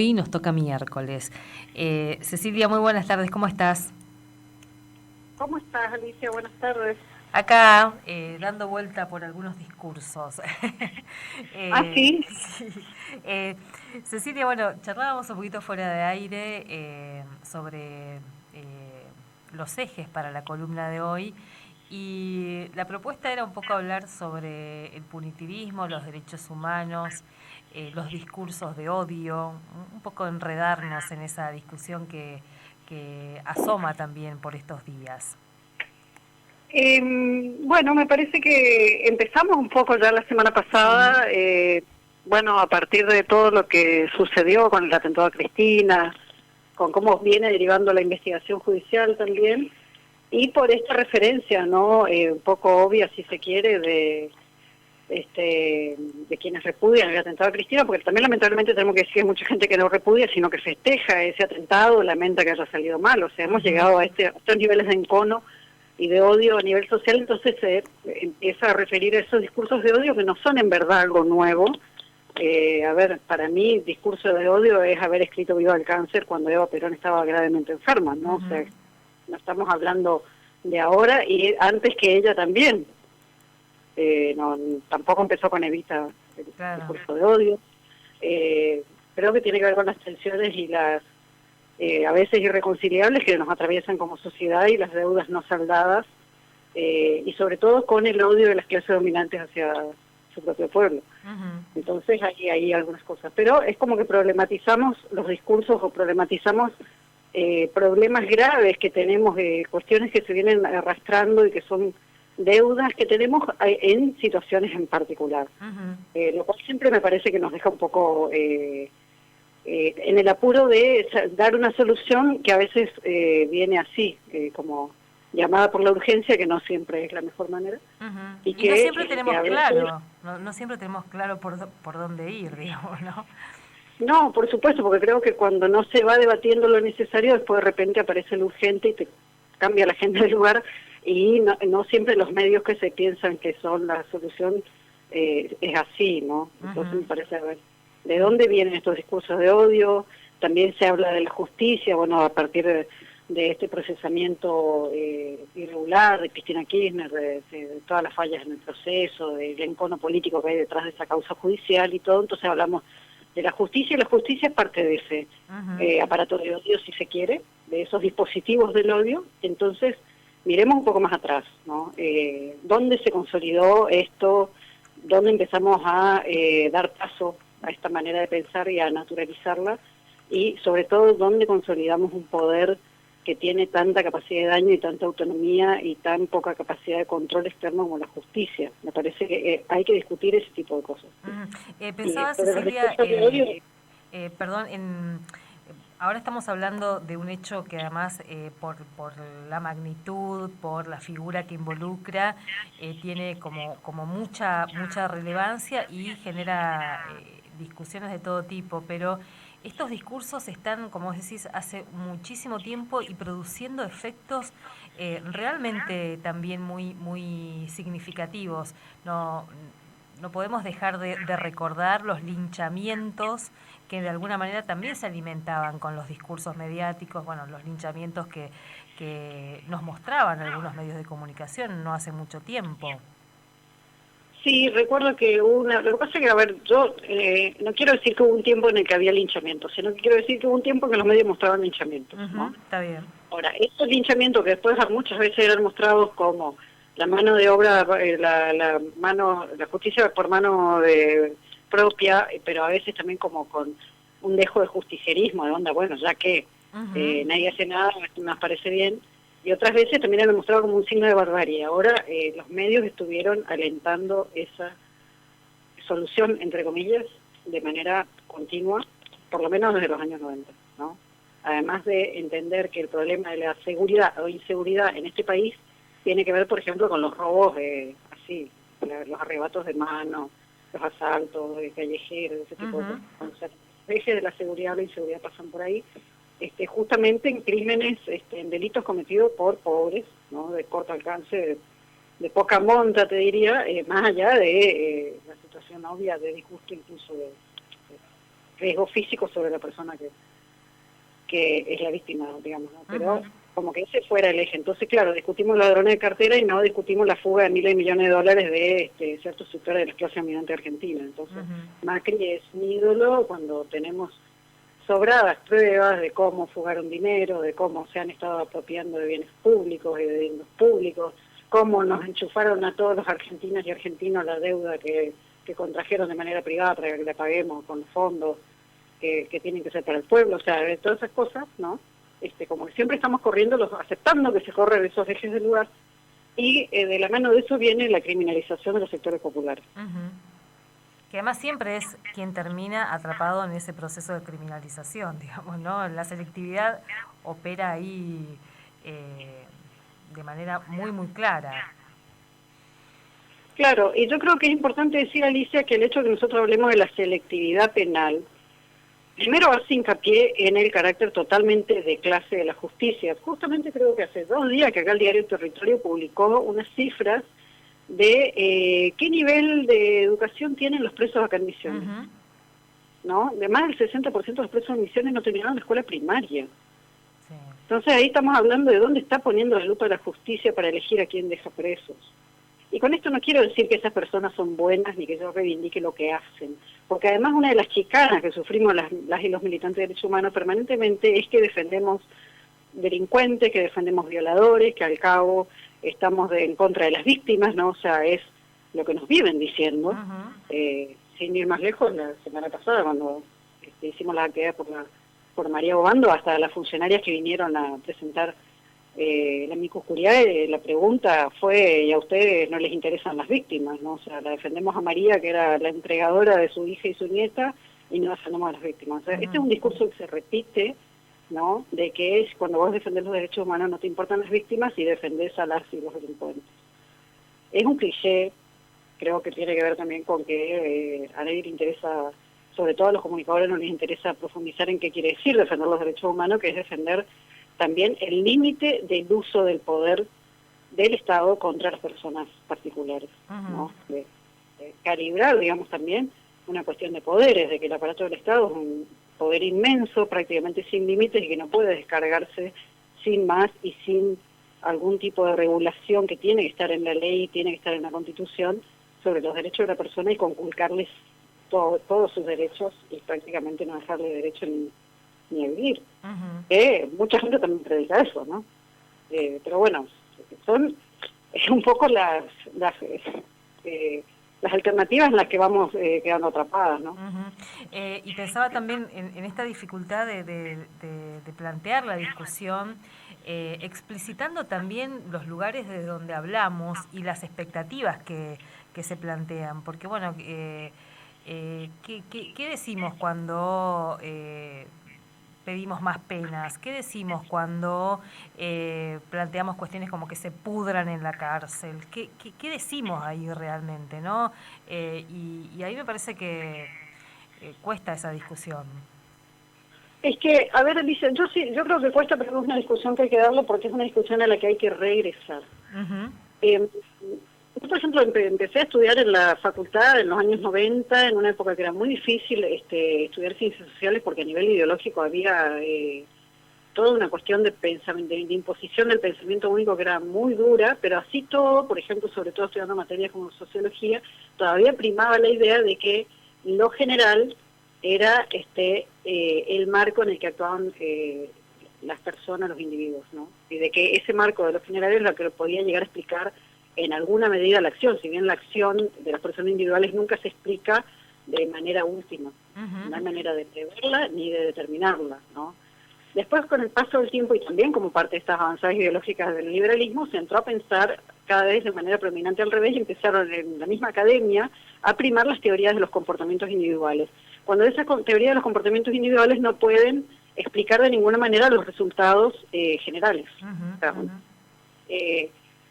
Hoy nos toca miércoles. Cecilia, muy buenas tardes, ¿cómo estás? ¿Cómo estás, Alicia? Buenas tardes. Acá, dando vuelta por algunos discursos. Ah, sí. Sí. Eh, Cecilia, bueno, charlábamos un poquito fuera de aire sobre los ejes para la columna de hoy y la propuesta era un poco hablar sobre el punitivismo, los derechos humanos, los discursos de odio, un poco enredarnos en esa discusión que asoma también por estos días. Bueno, me parece que empezamos un poco ya la semana Sí. pasada, bueno, a partir de todo lo que sucedió con el atentado a Cristina, con cómo viene derivando la investigación judicial también, y por esta referencia, ¿no? Un poco obvia, si se quiere, de quienes repudian el atentado a Cristina, porque también lamentablemente tenemos que decir que hay mucha gente que no repudia, sino que festeja ese atentado, lamenta que haya salido mal. O sea, hemos Ujú. llegado a estos niveles de encono y de odio a nivel social, entonces se empieza a referir a esos discursos de odio que no son en verdad algo nuevo. A ver, para mí, discurso de odio es haber escrito Viva el cáncer cuando Eva Perón estaba gravemente enferma, ¿no? O sea, Ujú. no estamos hablando de ahora y antes que ella también. No, tampoco empezó con Evita el Claro. discurso de odio. Creo que tiene que ver con las tensiones y las a veces irreconciliables que nos atraviesan como sociedad y las deudas no saldadas, y sobre todo con el odio de las clases dominantes hacia su propio pueblo. Ujú. Entonces hay algunas cosas, pero es como que problematizamos los discursos o problematizamos problemas graves que tenemos, cuestiones que se vienen arrastrando y que son deudas que tenemos en situaciones en particular, Ujú. lo cual siempre me parece que nos deja un poco en el apuro de dar una solución que a veces viene así, como llamada por la urgencia, que no siempre es la mejor manera, Ujú. y Y no siempre que tenemos a veces... claro, no siempre tenemos claro por dónde ir, digamos, ¿no? No, por supuesto, porque creo que cuando no se va debatiendo lo necesario, después de repente aparece lo urgente y te cambia la gente del lugar, y no siempre los medios que se piensan que son la solución es así, ¿no? Entonces Ujú. me parece, a ver, ¿de dónde vienen estos discursos de odio? También se habla de la justicia, bueno, a partir de este procesamiento irregular de Cristina Kirchner, de todas las fallas en el proceso, del encono político que hay detrás de esa causa judicial y todo, entonces hablamos de la justicia, y la justicia es parte de ese Ujú. aparato de odio, si se quiere, de esos dispositivos del odio. Entonces, miremos un poco más atrás, ¿no? ¿Dónde se consolidó esto? ¿Dónde empezamos a dar paso a esta manera de pensar y a naturalizarla? Y sobre todo, ¿dónde consolidamos un poder que tiene tanta capacidad de daño y tanta autonomía y tan poca capacidad de control externo como la justicia? Me parece que hay que discutir ese tipo de cosas. Ujú. Y Pensaba, sobre los Cecilia, discursos de odio, perdón, ahora estamos hablando de un hecho que además, por la magnitud, por la figura que involucra, tiene como mucha relevancia y genera discusiones de todo tipo, pero estos discursos están, como vos decís, hace muchísimo tiempo y produciendo efectos realmente también muy significativos. No podemos dejar de recordar los linchamientos que de alguna manera también se alimentaban con los discursos mediáticos, bueno, los linchamientos que nos mostraban algunos medios de comunicación no hace mucho tiempo. sí, recuerdo que lo que pasa es que, a ver, yo no quiero decir que hubo un tiempo en el que había linchamientos, sino que quiero decir que hubo un tiempo en que los medios mostraban linchamientos, Ujú. ¿no? Está bien. Ahora, estos linchamientos que después muchas veces eran mostrados como la mano de obra, la justicia por mano propia, pero a veces también como con un dejo de justicierismo, de onda, bueno, ya que Ujú. nadie hace nada, nos parece bien, y otras veces también eran mostrado como un signo de barbarie. Ahora los medios estuvieron alentando esa solución, entre comillas, de manera continua, por lo menos desde los años 90, ¿no? Además de entender que el problema de la seguridad o inseguridad en este país tiene que ver, por ejemplo, con los robos, así, los arrebatos de mano, los asaltos de callejeros, ese tipo de Ujú. cosas. O sea, el eje de la seguridad o la inseguridad pasan por ahí, justamente en crímenes, en delitos cometidos por pobres, ¿no? De corto alcance, de poca monta, te diría, más allá de la situación obvia de disgusto incluso riesgo físico sobre la persona que es la víctima, digamos, ¿no? Pero como que ese fuera el eje. Entonces, claro, discutimos ladrones de cartera y no discutimos la fuga de miles de millones de dólares de ciertos sectores de la clase dominante argentina. Entonces, Macri es un ídolo cuando tenemos sobradas pruebas de cómo fugaron dinero, de cómo se han estado apropiando de bienes públicos y de bienes públicos, cómo nos enchufaron a todos los argentinas y argentinos la deuda que contrajeron de manera privada para que la paguemos con los fondos que tienen que ser para el pueblo, o sea, de todas esas cosas, ¿no? Como que siempre estamos corriendo, aceptando que se corren esos ejes del lugar, y de la mano de eso viene la criminalización de los sectores populares. Que además siempre es quien termina atrapado en ese proceso de criminalización, digamos, ¿no? La selectividad opera ahí de manera muy, muy clara. Claro, y yo creo que es importante decir, Alicia, que el hecho de que nosotros hablemos de la selectividad penal, primero hace hincapié en el carácter totalmente de clase de la justicia. Justamente creo que hace 2 días que acá el diario Territorio publicó unas cifras de qué nivel de educación tienen los presos acá en Misiones. ¿No? De más del 60% de los presos en Misiones no terminaron la escuela primaria. Sí. Entonces ahí estamos hablando de dónde está poniendo la lupa la justicia para elegir a quién deja presos. Y con esto no quiero decir que esas personas son buenas ni que yo reivindique lo que hacen, porque además una de las chicanas que sufrimos las y los militantes de derechos humanos permanentemente es que defendemos delincuentes, que defendemos violadores, que al cabo estamos en contra de las víctimas, ¿no? O sea, es lo que nos viven diciendo. Sin ir más lejos, la semana pasada cuando hicimos la actividad por María Bobando, hasta las funcionarias que vinieron a presentar la amicus curiae, la pregunta fue, ¿y a ustedes no les interesan las víctimas? ¿No? O sea, la defendemos a María, que era la entregadora de su hija y su nieta, y no defendemos a las víctimas. O sea, este es un discurso que se repite, ¿no? De que es cuando vos defendés los derechos humanos no te importan las víctimas y defendés a las y los delincuentes. Es un cliché, creo que tiene que ver también con que a nadie le interesa, sobre todo a los comunicadores no les interesa profundizar en qué quiere decir defender los derechos humanos, que es defender también el límite del uso del poder del Estado contra las personas particulares, ¿no? De calibrar, digamos, también una cuestión de poderes, de que el aparato del Estado es un poder inmenso, prácticamente sin límites, y que no puede descargarse sin más y sin algún tipo de regulación que tiene que estar en la ley, tiene que estar en la Constitución, sobre los derechos de la persona y conculcarles todos sus derechos y prácticamente no dejarle derecho ni a vivir. Mucha gente también predica eso, ¿no? Pero bueno, son un poco las alternativas en las que vamos quedando atrapadas, ¿no? Y pensaba también en esta dificultad de plantear la discusión, explicitando también los lugares de donde hablamos y las expectativas que se plantean, porque bueno, ¿qué decimos cuando pedimos más penas? ¿Qué decimos cuando planteamos cuestiones como que se pudran en la cárcel? ¿Qué decimos ahí realmente, no? Y ahí me parece que cuesta esa discusión. Es que, a ver, Alicia, yo creo que cuesta, pero es una discusión que hay que darle porque es una discusión a la que hay que regresar. Yo, por ejemplo, empecé a estudiar en la facultad en los años 90, en una época que era muy difícil estudiar ciencias sociales porque a nivel ideológico había toda una cuestión de pensamiento, de imposición del pensamiento único que era muy dura, pero así todo, por ejemplo, sobre todo estudiando materias como sociología, todavía primaba la idea de que lo general era el marco en el que actuaban las personas, los individuos, ¿no? Y de que ese marco de lo general es lo que podía llegar a explicar en alguna medida la acción, si bien la acción de las personas individuales nunca se explica de manera última, no hay manera de preverla ni de determinarla, ¿no? Después, con el paso del tiempo y también como parte de estas avanzadas ideológicas del liberalismo, se entró a pensar cada vez de manera predominante al revés y empezaron en la misma academia a primar las teorías de los comportamientos individuales. Cuando esas teorías de los comportamientos individuales no pueden explicar de ninguna manera los resultados generales.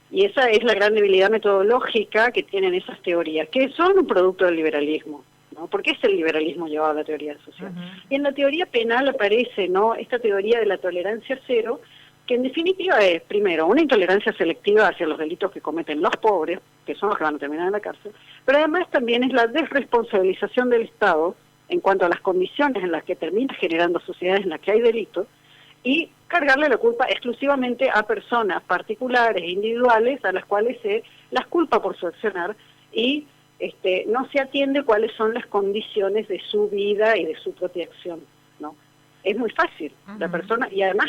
Y esa es la gran debilidad metodológica que tienen esas teorías, que son un producto del liberalismo, ¿no? ¿Por qué es el liberalismo llevado a la teoría social? Y en la teoría penal aparece, ¿no?, esta teoría de la tolerancia cero, que en definitiva es, primero, una intolerancia selectiva hacia los delitos que cometen los pobres, que son los que van a terminar en la cárcel, pero además también es la desresponsabilización del Estado en cuanto a las condiciones en las que termina generando sociedades en las que hay delitos, y cargarle la culpa exclusivamente a personas particulares, individuales, a las cuales se las culpa por su accionar, y no se atiende cuáles son las condiciones de su vida y de su propia acción, ¿no? Es muy fácil, la persona, y además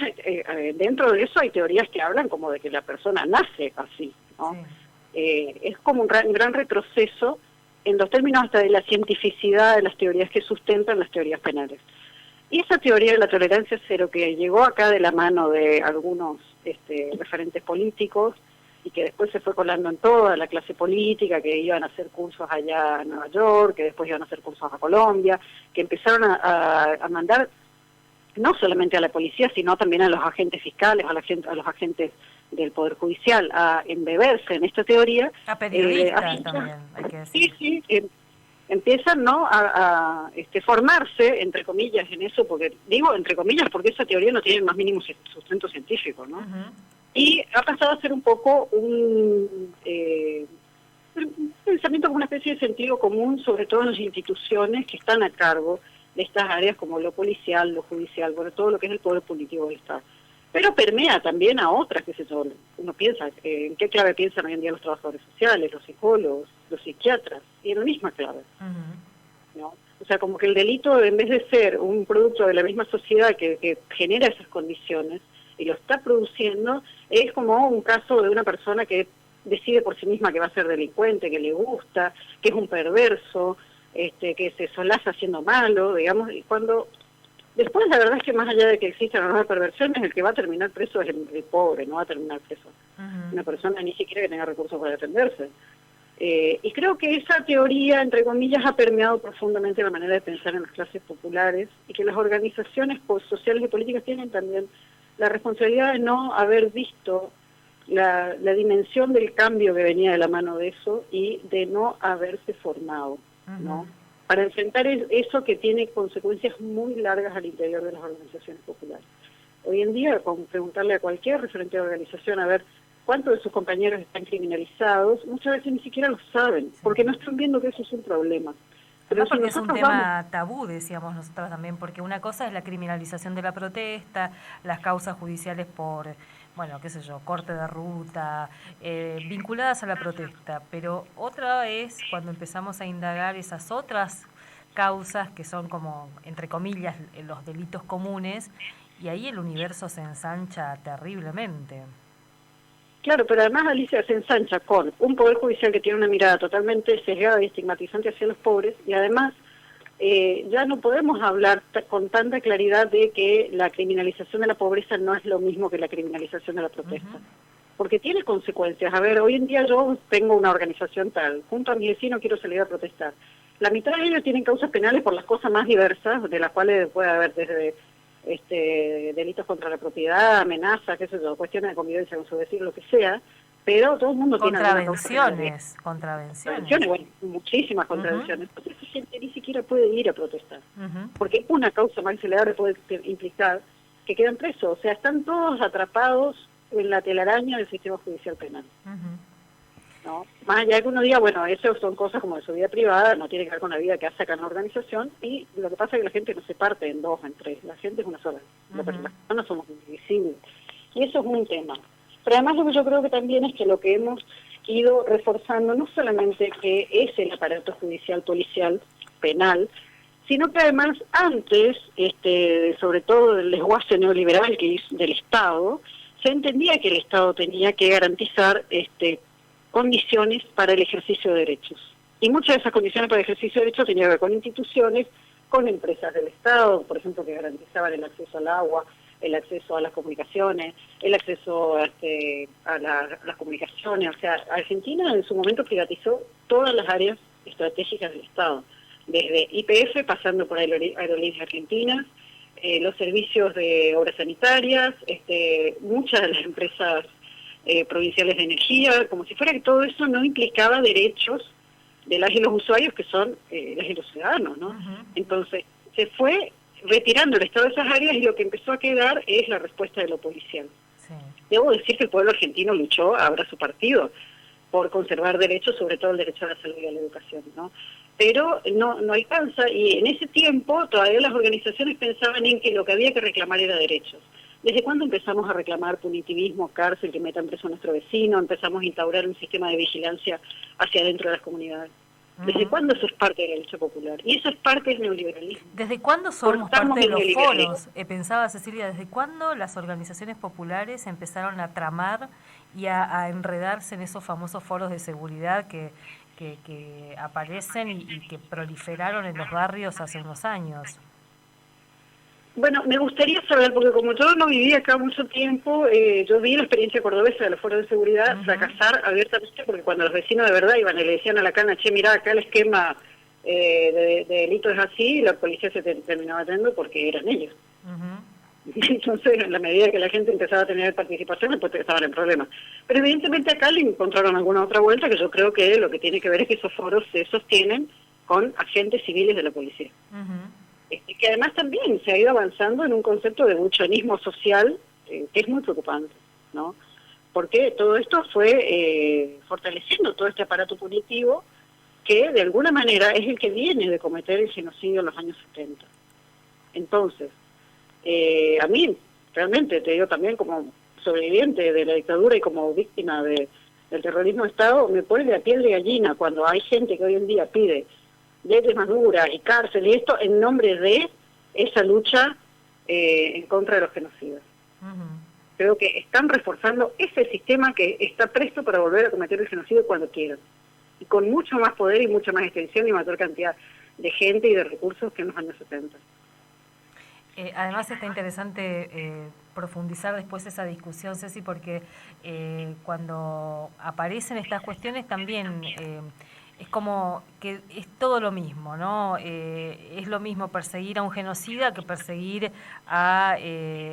dentro de eso hay teorías que hablan como de que la persona nace así, ¿no? Sí. Es como un gran retroceso en los términos hasta de la cientificidad de las teorías que sustentan las teorías penales. Y esa teoría de la tolerancia cero, que llegó acá de la mano de algunos referentes políticos, y que después se fue colando en toda la clase política, que iban a hacer cursos allá a Nueva York, que después iban a hacer cursos a Colombia, que empezaron a mandar no solamente a la policía, sino también a los agentes fiscales, a los agentes del Poder Judicial, a embeberse en esta teoría. A periodistas también, hay que decir. Sí, empiezan, ¿no?, a formarse, entre comillas, en eso, porque digo entre comillas porque esa teoría no tiene el más mínimo sustento científico, ¿no? Y ha pasado a ser un poco un pensamiento como una especie de sentido común, sobre todo en las instituciones que están a cargo de estas áreas como lo policial, lo judicial, bueno, todo lo que es el poder político del Estado. Pero permea también a otras, que uno piensa, ¿en qué clave piensan hoy en día los trabajadores sociales, los psicólogos, los psiquiatras? Y en la misma clave, ¿no? O sea, como que el delito, en vez de ser un producto de la misma sociedad que genera esas condiciones y lo está produciendo, es como un caso de una persona que decide por sí misma que va a ser delincuente, que le gusta, que es un perverso, que se solaza haciendo malo, digamos, y cuando después la verdad es que más allá de que existan o no perversiones, el que va a terminar preso es el pobre, no va a terminar preso una persona ni siquiera que tenga recursos para defenderse. Y creo que esa teoría, entre comillas, ha permeado profundamente la manera de pensar en las clases populares, y que las organizaciones sociales y políticas tienen también la responsabilidad de no haber visto la dimensión del cambio que venía de la mano de eso, y de no haberse formado, ¿no?, para enfrentar eso que tiene consecuencias muy largas al interior de las organizaciones populares. Hoy en día, con preguntarle a cualquier referente de organización a ver cuántos de sus compañeros están criminalizados, muchas veces ni siquiera lo saben, porque no están viendo que eso es un problema. Pero porque es un tema tabú, decíamos nosotros también, porque una cosa es la criminalización de la protesta, las causas judiciales por, bueno, qué sé yo, corte de ruta, vinculadas a la protesta, pero otra es cuando empezamos a indagar esas otras causas que son como, entre comillas, los delitos comunes, y ahí el universo se ensancha terriblemente. Claro, pero además, Alicia, se ensancha con un poder judicial que tiene una mirada totalmente sesgada y estigmatizante hacia los pobres, y además ya no podemos hablar con tanta claridad de que la criminalización de la pobreza no es lo mismo que la criminalización de la protesta, porque tiene consecuencias. A ver, hoy en día yo tengo una organización tal, junto a mi vecino quiero salir a protestar. La mitad de ellos tienen causas penales por las cosas más diversas, de las cuales puede haber desde delitos contra la propiedad, amenazas, qué sé yo, cuestiones de convivencia con su vecino, lo que sea, pero todo el mundo tiene contravenciones, bueno, muchísimas contravenciones. Entonces esa gente ni siquiera puede ir a protestar, porque una causa más celebrable puede implicar que quedan presos, o sea, están todos atrapados en la telaraña del sistema judicial penal. ¿No? Más allá de que uno diga, bueno, eso son cosas como de su vida privada, no tiene que ver con la vida que hace acá en la organización, y lo que pasa es que la gente no se parte en dos, en tres, la gente es una sola, las personas somos invisibles, y eso es un tema. Pero además lo que yo creo que también es que lo que hemos ido reforzando no solamente que es el aparato judicial, policial, penal, sino que además antes, sobre todo del desguace neoliberal que hizo del Estado, se entendía que el Estado tenía que garantizar condiciones para el ejercicio de derechos. Y muchas de esas condiciones para el ejercicio de derechos tenían que ver con instituciones, con empresas del Estado, por ejemplo, que garantizaban el acceso al agua, el acceso a las comunicaciones, el acceso a las comunicaciones. O sea, Argentina en su momento privatizó todas las áreas estratégicas del Estado, desde YPF, pasando por Aerolíneas Argentinas, los servicios de obras sanitarias, muchas de las empresas provinciales de energía, como si fuera que todo eso no implicaba derechos de las y los usuarios, que son las y los ciudadanos, ¿no? Entonces, se fue retirando el Estado de esas áreas, y lo que empezó a quedar es la respuesta de lo policial. Debo decir que el pueblo argentino luchó, ahora su partido, por conservar derechos, sobre todo el derecho a la salud y a la educación, ¿no? pero no alcanza, y en ese tiempo todavía las organizaciones pensaban en que lo que había que reclamar era derechos. ¿Desde cuándo empezamos a reclamar punitivismo, cárcel, que metan preso a nuestro vecino? Empezamos a instaurar un sistema de vigilancia hacia adentro de las comunidades. ¿Desde cuándo eso es parte de la lucha popular? Y eso es parte del neoliberalismo. ¿Desde cuándo somos parte de los foros? Pensaba Cecilia, ¿desde cuándo las organizaciones populares empezaron a tramar y a enredarse en esos famosos foros de seguridad que aparecen y que proliferaron en los barrios hace unos años? Bueno, me gustaría saber, porque como yo no viví acá mucho tiempo, yo vi la experiencia cordobesa de los foros de seguridad fracasar abiertamente, porque cuando los vecinos de verdad iban y le decían a la cana, che, mirá, acá el esquema de delito es así, y la policía se terminaba yendo porque eran ellos. Entonces, en la medida que la gente empezaba a tener participación, pues estaban en problemas. Pero evidentemente acá le encontraron alguna otra vuelta, que yo creo que lo que tiene que ver es que esos foros se sostienen con agentes civiles de la policía. Que además también se ha ido avanzando en un concepto de buchonismo social que es muy preocupante, ¿no? Porque todo esto fue fortaleciendo todo este aparato punitivo que de alguna manera es el que viene de cometer el genocidio en los años 70. Entonces, a mí, realmente, te digo también como sobreviviente de la dictadura y como víctima del terrorismo de Estado, me pone de la piel de gallina cuando hay gente que hoy en día pide leyes más duras y cárcel y esto en nombre de esa lucha en contra de los genocidas. Creo que están reforzando ese sistema que está presto para volver a cometer el genocidio cuando quieran, y con mucho más poder y mucha más extensión y mayor cantidad de gente y de recursos que en los años 70. Además está interesante profundizar después esa discusión, Ceci, porque cuando aparecen estas cuestiones también es como que es todo lo mismo, ¿no? Es lo mismo perseguir a un genocida que perseguir a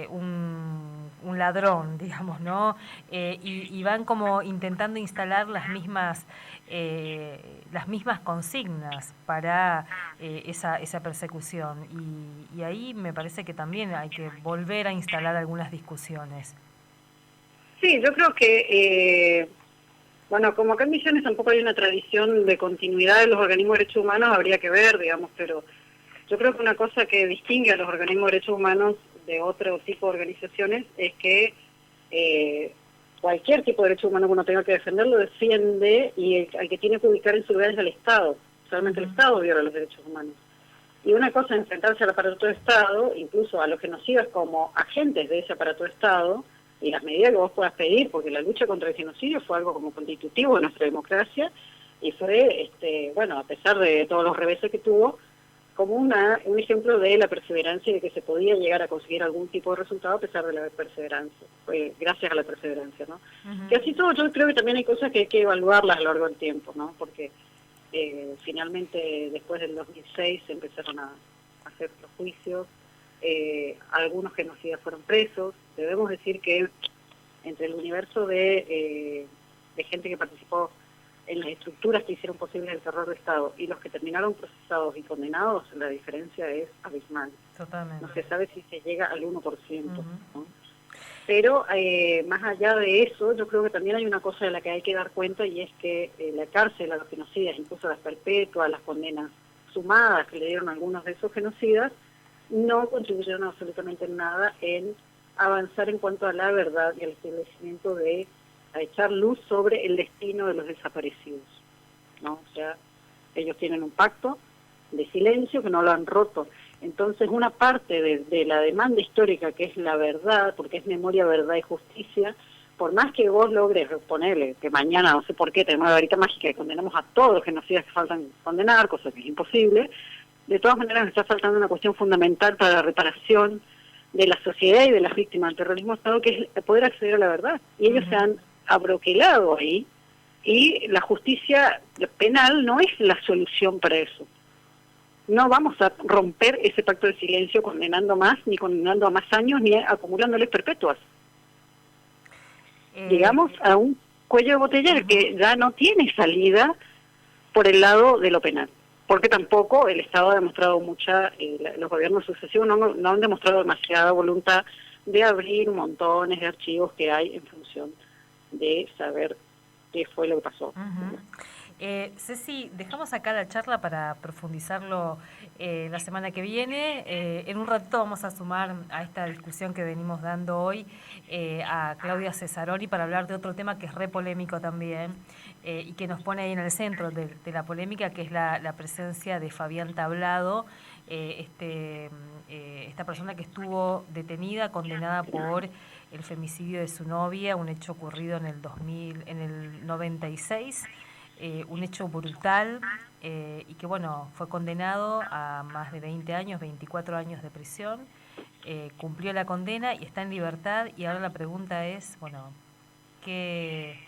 un ladrón, digamos, ¿no? Y van como intentando instalar las mismas consignas para esa persecución. Y ahí me parece que también hay que volver a instalar algunas discusiones. Sí, yo creo que... Bueno, como acá en Misiones tampoco hay una tradición de continuidad de los organismos de derechos humanos, habría que ver, digamos, pero yo creo que una cosa que distingue a los organismos de derechos humanos de otro tipo de organizaciones es que cualquier tipo de derecho humano que uno tenga que defender lo defiende, y al que tiene que ubicar en su lugar es al Estado. Solamente el Estado viola los derechos humanos. Y una cosa es enfrentarse al aparato de Estado, incluso a los genocidas como agentes de ese aparato de Estado, y las medidas que vos puedas pedir, porque la lucha contra el genocidio fue algo como constitutivo de nuestra democracia, y fue, bueno, a pesar de todos los reveses que tuvo, como un ejemplo de la perseverancia y de que se podía llegar a conseguir algún tipo de resultado a pesar de la perseverancia, gracias a la perseverancia, ¿no? Que así todo yo creo que también hay cosas que hay que evaluarlas a lo largo del tiempo, ¿no? Porque finalmente después del 2006 se empezaron a hacer los juicios, algunos genocidas fueron presos. Debemos decir que entre el universo de gente que participó en las estructuras que hicieron posible el terror de Estado y los que terminaron procesados y condenados, la diferencia es abismal. Totalmente. No se sabe si se llega al 1%, ¿no? Pero más allá de eso, yo creo que también hay una cosa de la que hay que dar cuenta, y es que la cárcel a los genocidas, incluso las perpetuas, las condenas sumadas que le dieron algunos de esos genocidas, no contribuyeron absolutamente nada en avanzar en cuanto a la verdad y al establecimiento de a echar luz sobre el destino de los desaparecidos, ¿no? O sea, ellos tienen un pacto de silencio que no lo han roto. Entonces, una parte de la demanda histórica, que es la verdad, porque es memoria, verdad y justicia, por más que vos logres ponerle que mañana, no sé por qué, tenemos la varita mágica y condenamos a todos los genocidas que faltan condenar, cosa que es imposible, de todas maneras nos está faltando una cuestión fundamental para la reparación de la sociedad y de las víctimas del terrorismo de Estado, que es poder acceder a la verdad. Y ellos se han abroquelado ahí, y la justicia penal no es la solución para eso. No vamos a romper ese pacto de silencio condenando más, ni condenando a más años, ni acumulándoles perpetuas. Llegamos a un cuello de botella que ya no tiene salida por el lado de lo penal, porque tampoco el Estado ha demostrado los gobiernos sucesivos no han demostrado demasiada voluntad de abrir montones de archivos que hay en función de saber qué fue lo que pasó. Ceci, dejamos acá la charla para profundizarlo la semana que viene. En un ratito vamos a sumar a esta discusión que venimos dando hoy a Claudia Cesaroni para hablar de otro tema que es re polémico también y que nos pone ahí en el centro de la polémica, que es la presencia de Fabián Tablado, esta persona que estuvo detenida, condenada por el femicidio de su novia, un hecho ocurrido en en el 96. Un hecho brutal y que, bueno, fue condenado a más de 20 años, 24 años de prisión, cumplió la condena y está en libertad, y ahora la pregunta es, bueno, ¿qué,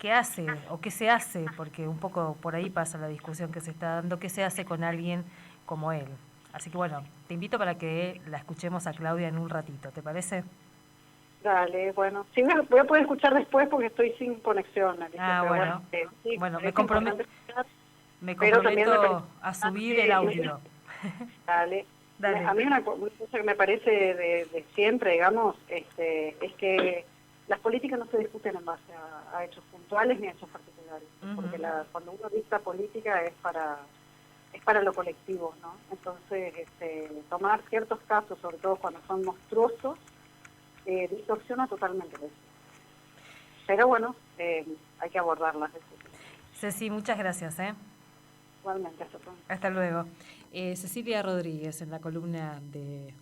qué hace o qué se hace? Porque un poco por ahí pasa la discusión que se está dando, ¿qué se hace con alguien como él? Así que, bueno, te invito para que la escuchemos a Claudia en un ratito, ¿te parece? Dale, bueno, sí me voy a poder escuchar después porque estoy sin conexión, Alicia, Ah, pero bueno. bueno, sí, Bueno, es importante escuchar, me pero también me parece comprometo a subir el importante, audio. dale. Dale. A mí una cosa que me parece de siempre, digamos, es que las políticas no se discuten en base a hechos puntuales ni a hechos particulares, porque cuando uno dicta política es para lo colectivo, ¿no? Entonces, tomar ciertos casos, sobre todo cuando son monstruosos, distorsiona totalmente eso. Pero bueno, hay que abordarlas. Ceci, muchas gracias. Igualmente, hasta pronto. Hasta luego. Cecilia Rodríguez en la columna de